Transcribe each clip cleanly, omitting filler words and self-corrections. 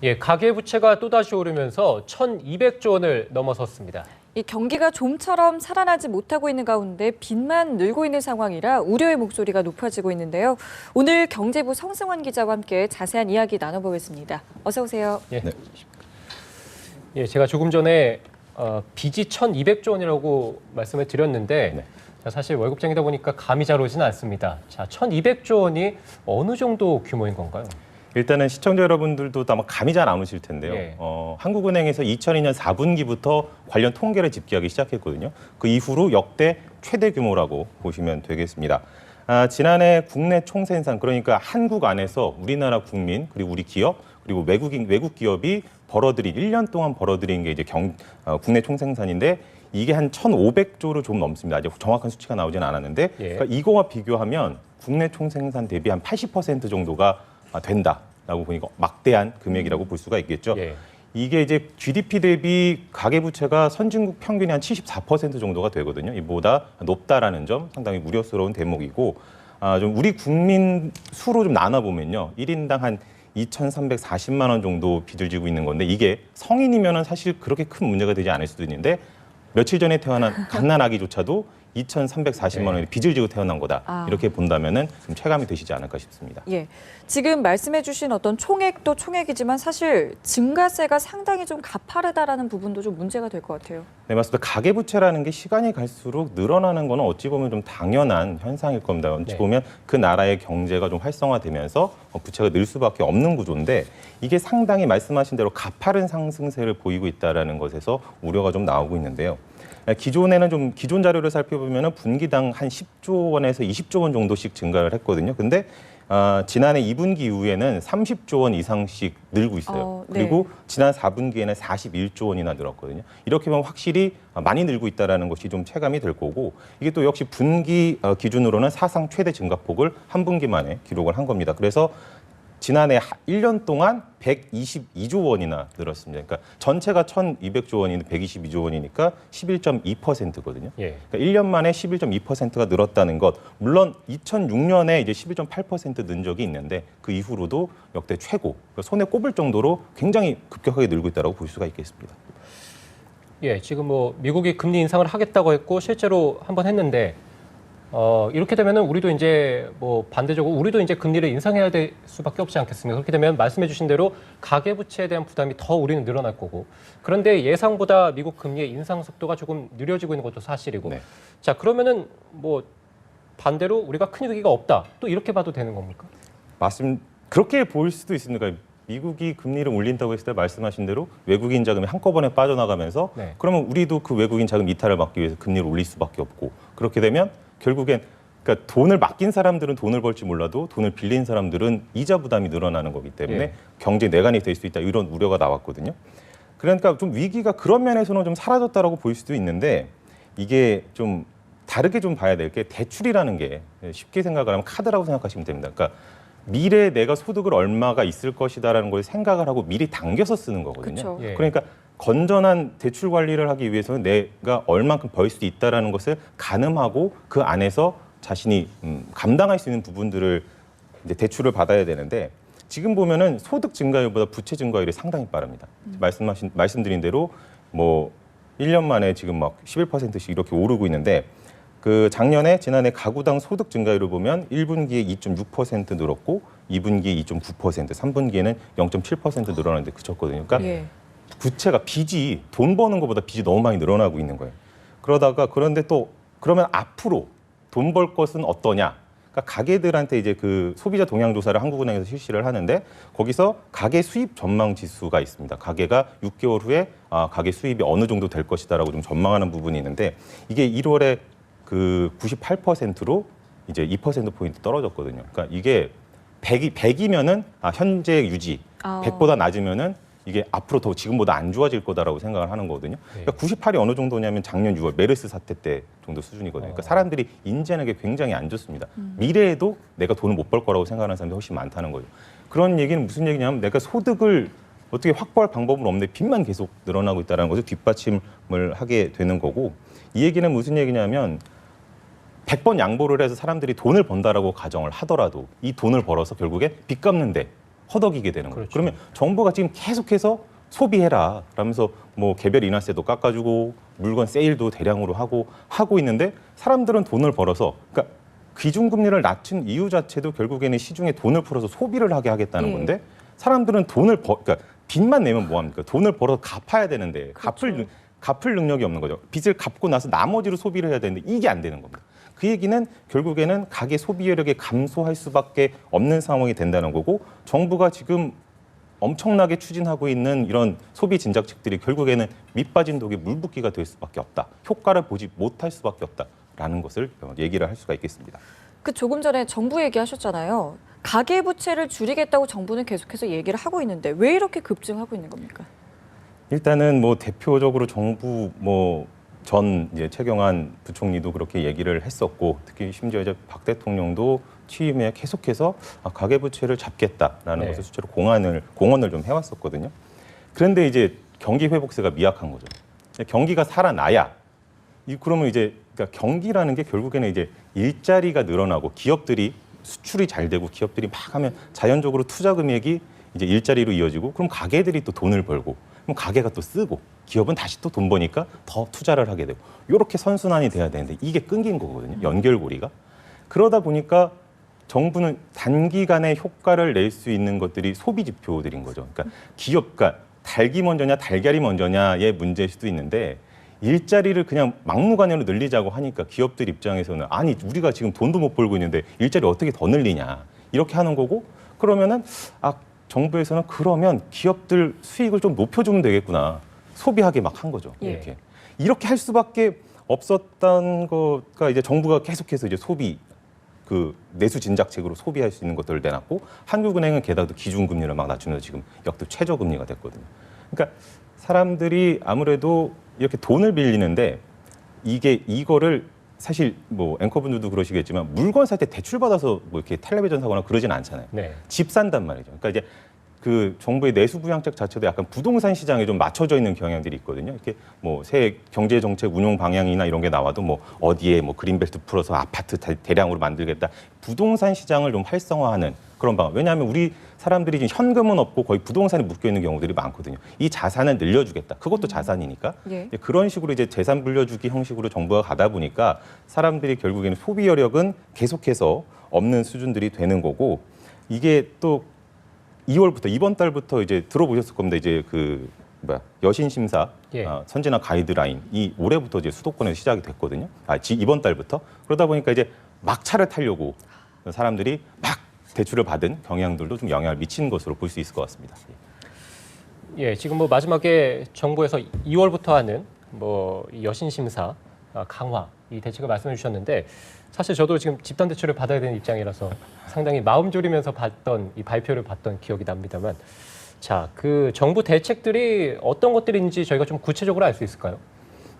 예, 가계부채가 또다시 오르면서 1,200조 원을 넘어섰습니다. 이 경기가 좀처럼 살아나지 못하고 있는 가운데 빚만 늘고 있는 상황이라 우려의 목소리가 높아지고 있는데요. 오늘 경제부 성승환 기자와 함께 자세한 이야기 나눠보겠습니다. 어서 오세요. 예, 예, 제가 조금 전에 빚이 1,200조 원이라고 말씀을 드렸는데 자, 사실 월급쟁이다 보니까 감이 잘 오지는 않습니다. 자, 1,200조 원이 어느 정도 규모인 건가요? 일단은 시청자 여러분들도 아마 감이 잘 안 오실 텐데요. 예. 한국은행에서 2002년 4분기부터 관련 통계를 집계하기 시작했거든요. 그 이후로 역대 최대 규모라고 보시면 되겠습니다. 지난해 국내 총생산, 그러니까 한국 안에서 우리나라 국민, 그리고 우리 기업, 그리고 외국 기업이 벌어들인 1년 동안 벌어들인 게 이제 국내 총생산인데 이게 한 1,500조를 좀 넘습니다. 아직 정확한 수치가 나오지는 않았는데 예. 그러니까 이거와 비교하면 국내 총생산 대비 한 80% 정도가 된다라고 보니까 막대한 금액이라고 볼 수가 있겠죠. 예. 이게 이제 GDP 대비 가계부채가 선진국 평균이 한 74% 정도가 되거든요. 이보다 높다라는 점 상당히 우려스러운 대목이고 좀 우리 국민 수로 좀 나눠보면요. 1인당 한 2,340만 원 정도 빚을 지고 있는 건데 이게 성인이면은 사실 그렇게 큰 문제가 되지 않을 수도 있는데 며칠 전에 태어난 갓난아기조차도 2,340만 원의 빚을 지고 태어난 거다. 이렇게 본다면은 좀 체감이 되시지 않을까 싶습니다. 예, 지금 말씀해주신 어떤 총액도 총액이지만 사실 증가세가 상당히 좀 가파르다라는 부분도 좀 문제가 될 것 같아요. 네, 맞습니다. 가계부채라는 게 시간이 갈수록 늘어나는 거는 어찌 보면 좀 당연한 현상일 겁니다. 어찌 보면 그 나라의 경제가 좀 활성화되면서 부채가 늘 수밖에 없는 구조인데 이게 상당히 말씀하신 대로 가파른 상승세를 보이고 있다는 것에서 우려가 좀 나오고 있는데요. 기존에는 좀 기존 자료를 살펴보면은 분기당 한 10조 원에서 20조 원 정도씩 증가를 했거든요. 근데 지난해 2분기 이후에는 30조 원 이상씩 늘고 있어요. 네. 그리고 지난 4분기에는 41조 원이나 늘었거든요. 이렇게 보면 확실히 많이 늘고 있다는 것이 좀 체감이 될 거고 이게 또 역시 분기 기준으로는 사상 최대 증가폭을 한 분기 만에 기록을 한 겁니다. 그래서 지난해 1년 동안 122조 원이나 늘었습니다. 그러니까 전체가 1,200조 원인데 122조 원이니까 11.2%거든요. 예. 그러니까 1년 만에 11.2%가 늘었다는 것. 물론 2006년에 이제 11.8% 는 적이 있는데 그 이후로도 역대 최고, 그러니까 손에 꼽을 정도로 굉장히 급격하게 늘고 있다고 볼 수가 있겠습니다. 예, 지금 뭐 미국이 금리 인상을 하겠다고 했고 실제로 한번 했는데 이렇게 되면은 우리도 이제 뭐 반대적으로 우리도 이제 금리를 인상해야 될 수밖에 없지 않겠습니까? 그렇게 되면 말씀해주신 대로 가계부채에 대한 부담이 더 우리는 늘어날 거고 그런데 예상보다 미국 금리의 인상 속도가 조금 느려지고 있는 것도 사실이고 네. 자 그러면은 뭐 반대로 우리가 큰 위기가 없다 또 이렇게 봐도 되는 겁니까? 그렇게 보일 수도 있습니다. 그러니까 미국이 금리를 올린다고 했을 때 말씀하신 대로 외국인 자금이 한꺼번에 빠져나가면서 네. 그러면 우리도 그 외국인 자금 이탈을 막기 위해서 금리를 올릴 수밖에 없고 그렇게 되면 결국엔 그러니까 돈을 맡긴 사람들은 돈을 벌지 몰라도 돈을 빌린 사람들은 이자 부담이 늘어나는 거기 때문에 예. 경제 내관이 될 수 있다 이런 우려가 나왔거든요. 그러니까 좀 위기가 그런 면에서는 좀 사라졌다라고 보일 수도 있는데 이게 좀 다르게 좀 봐야 될 게 대출이라는 게 쉽게 생각을 하면 카드라고 생각하시면 됩니다. 그러니까 미래에 내가 소득을 얼마가 있을 것이다라는 걸 생각을 하고 미리 당겨서 쓰는 거거든요. 그쵸. 예. 그러니까 건전한 대출 관리를 하기 위해서는 내가 얼만큼 벌 수 있다라는 것을 가늠하고 그 안에서 자신이 감당할 수 있는 부분들을 이제 대출을 받아야 되는데 지금 보면은 소득 증가율보다 부채 증가율이 상당히 빠릅니다. 말씀드린 대로 뭐 1년 만에 지금 막 11%씩 이렇게 오르고 있는데 그 지난해 가구당 소득 증가율을 보면 1분기에 2.6% 늘었고 2분기에 2.9%, 3분기에는 0.7% 늘어났는데 그쳤거든요. 그러니까 예. 부채가 빚이 돈 버는 것보다 빚이 너무 많이 늘어나고 있는 거예요. 그런데 또 그러면 앞으로 돈 벌 것은 어떠냐? 그러니까 가계들한테 이제 그 소비자 동향 조사를 한국은행에서 실시를 하는데 거기서 가계 수입 전망 지수가 있습니다. 가계가 6개월 후에 가계 수입이 어느 정도 될 것이다라고 좀 전망하는 부분이 있는데 이게 1월에 그 98%로 이제 2%포인트 떨어졌거든요. 그러니까 이게 100이면은 현재 유지, 100보다 낮으면은 이게 앞으로 더 지금보다 안 좋아질 거다라고 생각을 하는 거거든요. 그러니까 98이 어느 정도냐면 작년 6월 메르스 사태 때 정도 수준이거든요. 그러니까 사람들이 인지하는 게 굉장히 안 좋습니다. 미래에도 내가 돈을 못 벌 거라고 생각하는 사람들이 훨씬 많다는 거죠. 그런 얘기는 무슨 얘기냐면 내가 소득을 어떻게 확보할 방법은 없는데 빚만 계속 늘어나고 있다는 것을 뒷받침을 하게 되는 거고 이 얘기는 무슨 얘기냐면 100번 양보를 해서 사람들이 돈을 번다라고 가정을 하더라도 이 돈을 벌어서 결국에 빚 갚는데 허덕이게 되는 거예요. 그렇죠. 그러면 정부가 지금 계속해서 소비해라 라면서 뭐 개별 인하세도 깎아주고 물건 세일도 대량으로 하고 있는데 사람들은 돈을 벌어서 그러니까 기준금리를 낮춘 이유 자체도 결국에는 시중에 돈을 풀어서 소비를 하게 하겠다는 예. 건데 사람들은 그러니까 빚만 내면 뭐합니까? 돈을 벌어서 갚아야 되는데 그렇죠. 갚을 능력이 없는 거죠. 빚을 갚고 나서 나머지로 소비를 해야 되는데 이게 안 되는 겁니다. 그 얘기는 결국에는 가계 소비여력이 감소할 수밖에 없는 상황이 된다는 거고 정부가 지금 엄청나게 추진하고 있는 이런 소비 진작책들이 결국에는 밑빠진 독에 물붓기가 될 수밖에 없다. 효과를 보지 못할 수밖에 없다라는 것을 얘기를 할 수가 있겠습니다. 그 조금 전에 정부 얘기하셨잖아요. 가계부채를 줄이겠다고 정부는 계속해서 얘기를 하고 있는데 왜 이렇게 급증하고 있는 겁니까? 일단은 뭐 대표적으로 정부 전 이제 최경환 부총리도 그렇게 얘기를 했었고 특히 심지어 이제 박 대통령도 취임에 계속해서 가계부채를 잡겠다라는 네. 것을 수차로 공언을 좀 해왔었거든요. 그런데 이제 경기 회복세가 미약한 거죠. 경기가 살아나야 그러면 이제 그러니까 경기라는 게 결국에는 이제 일자리가 늘어나고 기업들이 수출이 잘 되고 기업들이 막 하면 자연적으로 투자 금액이 이제 일자리로 이어지고 그럼 가게들이 또 돈을 벌고 그럼 가게가 또 쓰고 기업은 다시 또 돈 버니까 더 투자를 하게 되고 이렇게 선순환이 돼야 되는데 이게 끊긴 거거든요. 연결고리가. 그러다 보니까 정부는 단기간에 효과를 낼 수 있는 것들이 소비 지표들인 거죠. 그러니까 그러니까 닭이 먼저냐 달걀이 먼저냐의 문제일 수도 있는데 일자리를 그냥 막무가내로 늘리자고 하니까 기업들 입장에서는 아니 우리가 지금 돈도 못 벌고 있는데 일자리 어떻게 더 늘리냐 이렇게 하는 거고 그러면은 정부에서는 그러면 기업들 수익을 좀 높여주면 되겠구나 소비하게 막 한 거죠. 예. 이렇게 할 수밖에 없었던 거가 이제 정부가 계속해서 이제 소비 내수 진작책으로 소비할 수 있는 것들을 내놨고 한국은행은 게다가 기준금리를 막 낮추면서 지금 역대 최저금리가 됐거든요. 그러니까 사람들이 아무래도 이렇게 돈을 빌리는데 이거를 사실 뭐 앵커분들도 그러시겠지만 물건 살 때 대출 받아서 뭐 이렇게 텔레비전 사거나 그러진 않잖아요. 네. 집 산단 말이죠. 그러니까 이제 그 정부의 내수 부양책 자체도 약간 부동산 시장에 좀 맞춰져 있는 경향들이 있거든요. 이렇게 뭐 새 경제 정책 운용 방향이나 이런 게 나와도 뭐 어디에 뭐 그린벨트 풀어서 아파트 대량으로 만들겠다. 부동산 시장을 좀 활성화하는 그런 방안. 왜냐하면 우리 사람들이 지금 현금은 없고 거의 부동산에 묶여 있는 경우들이 많거든요. 이 자산을 늘려주겠다. 그것도 자산이니까. 예. 그런 식으로 이제 재산 불려주기 형식으로 정부가 가다 보니까 사람들이 결국에는 소비 여력은 계속해서 없는 수준들이 되는 거고 이게 또 2월부터 이번 달부터 이제 들어보셨을 겁니다. 이제 여신 심사 예. 선진화 가이드라인이 올해부터 이제 수도권에서 시작이 됐거든요. 이번 달부터 그러다 보니까 이제 막차를 타려고 사람들이 막 대출을 받은 경향들도 좀 영향을 미치는 것으로 볼 수 있을 것 같습니다. 예, 지금 뭐 마지막에 정부에서 2월부터 하는 이 여신 심사 강화 이 대책을 말씀해 주셨는데 사실 저도 지금 집단 대출을 받아야 되는 입장이라서 상당히 마음 졸이면서 이 발표를 봤던 기억이 납니다만 자, 그 정부 대책들이 어떤 것들인지 저희가 좀 구체적으로 알 수 있을까요?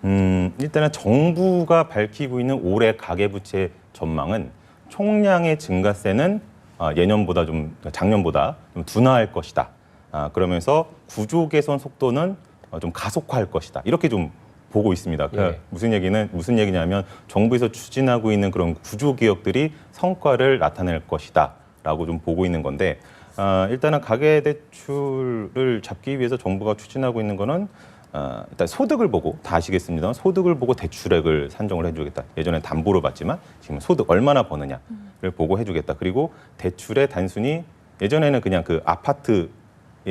일단은 정부가 밝히고 있는 올해 가계부채 전망은 총량의 증가세는 작년보다 좀 둔화할 것이다. 그러면서 구조 개선 속도는 좀 가속화할 것이다. 이렇게 좀 보고 있습니다. 그러니까 예. 무슨 얘기냐면 정부에서 추진하고 있는 그런 구조 개혁들이 성과를 나타낼 것이다라고 좀 보고 있는 건데 일단은 가계 대출을 잡기 위해서 정부가 추진하고 있는 거는 일단 소득을 보고 다 아시겠습니다만 소득을 보고 대출액을 산정을 해주겠다. 예전엔 담보로 받지만 지금 소득 얼마나 버느냐를 보고 해주겠다. 그리고 대출에 단순히 예전에는 그냥 그 아파트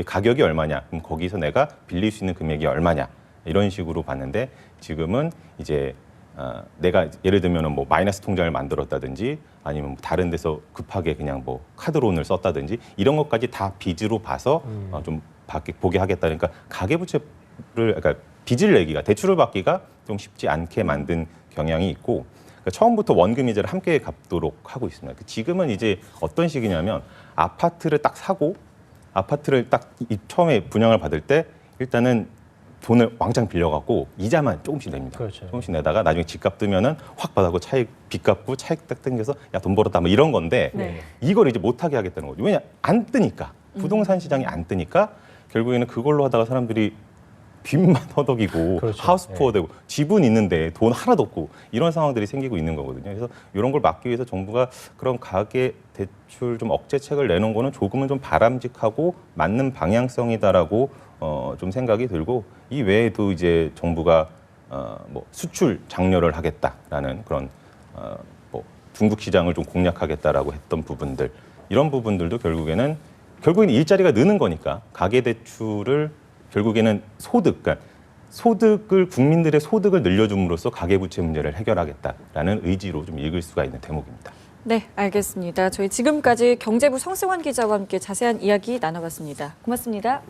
가격이 얼마냐, 그럼 거기서 내가 빌릴 수 있는 금액이 얼마냐 이런 식으로 봤는데 지금은 이제 내가 예를 들면 뭐 마이너스 통장을 만들었다든지 아니면 뭐 다른 데서 급하게 그냥 뭐 카드론을 썼다든지 이런 것까지 다 빚으로 봐서 좀 보게 하겠다. 그러니까 가계부채를 그러니까 빚을 내기가 대출을 받기가 좀 쉽지 않게 만든 경향이 있고 그러니까 처음부터 원금 이자를 함께 갚도록 하고 있습니다. 지금은 이제 어떤 식이냐면 아파트를 딱 사고 아파트를 딱 처음에 분양을 받을 때 일단은 돈을 왕창 빌려갖고 이자만 조금씩 냅니다. 그렇죠. 조금씩 내다가 나중에 집값 뜨면은 확 받아고 차익 빚 갚고 차익 딱 땡겨서 야 돈 벌었다 뭐 이런 건데 네. 이걸 이제 못하게 하겠다는 거죠. 왜냐 안 뜨니까 부동산 시장이 안 뜨니까 결국에는 그걸로 하다가 사람들이 빚만 허덕이고 그렇죠. 하우스 예. 푸어 되고 집은 있는데 돈 하나도 없고 이런 상황들이 생기고 있는 거거든요. 그래서 이런 걸 막기 위해서 정부가 그런 가계 대출 좀 억제책을 내놓은 거는 조금은 좀 바람직하고 맞는 방향성이다라고 좀 생각이 들고 이 외에도 이제 정부가 뭐 수출 장려를 하겠다라는 그런 뭐 중국 시장을 좀 공략하겠다라고 했던 부분들 이런 부분들도 결국에는 일자리가 느는 거니까 가계 대출을 결국에는 그러니까 소득을 국민들의 소득을 늘려줌으로써 가계 부채 문제를 해결하겠다라는 의지로 좀 읽을 수가 있는 대목입니다. 네, 알겠습니다. 저희 지금까지 경제부 성승환 기자와 함께 자세한 이야기 나눠봤습니다. 고맙습니다.